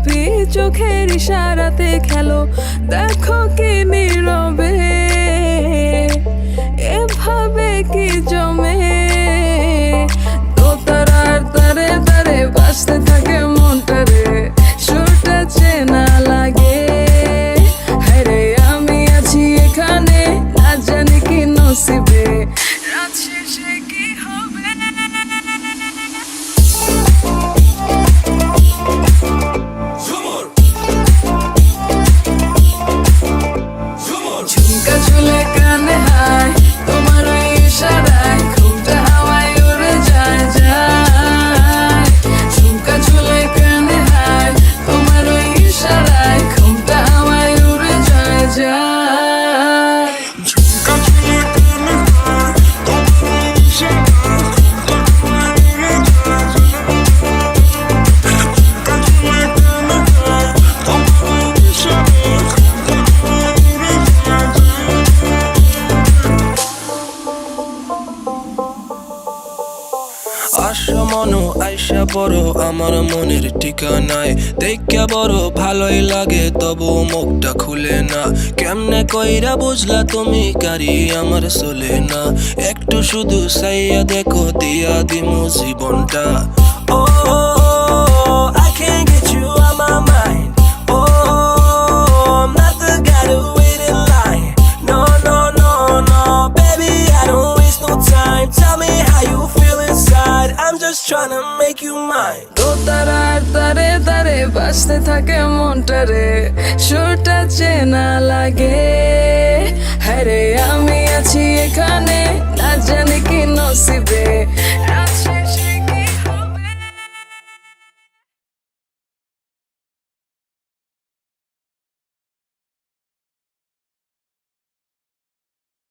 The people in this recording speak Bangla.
চুপি চোখের ইশারাতে খেলো, দেখো কি নীরবে এভাবে কি জমে। দোতারার তারে তারে বাজতে থাকে মনটা রে, সুরটা চেনা লাগে। হায়রে আমি আছি এখানে, না জানি কি নসিবে, রাত শেষে কি হবে। ঝুমকা চুলে কানে হায়, তোমার ওই ইশারায় ঘুমটা হাওয়ায় উড়ে যায় যায়। ঝুমকা চুলে কানে হায়, তোমার ওই ইশারায় ঘুমটা হাওয়ায় উড়ে যায় যায়। ঝুমকা চুলে কানে হায়, তোমার ওই ইশারায় ঘুমটা হাওয়ায় উড়ে যায় যায়। ঝুমকা চুলে কানে হায়, তোমার ওই ইশারায় ঘুমটা হাওয়ায় উড়ে যায় যায়। আশা মনো আইসা বড় আমার মনের ঠিকানায়, দেখা বড় ভালোই লাগে তবু মুখটা খুলে না। কেমনে কইরা বুঝলা তুমি কারি আমার চলে না, একটু শুধু চাইয়া দেখো দিয়া দিমু জীবনটা। ও I can't get you out my mind. Oh, I'm not the guy to wait in line. No, no, no, no, baby, I don't waste no time. Tell me how you feel inside. I'm just trying to make you mine. দোতারার তারে তারে বাজতে থাকে মনটা রে, সুরটা চেনা লাগে। হায়রে আমি আছি এখানে, না জানি কি নসিবে,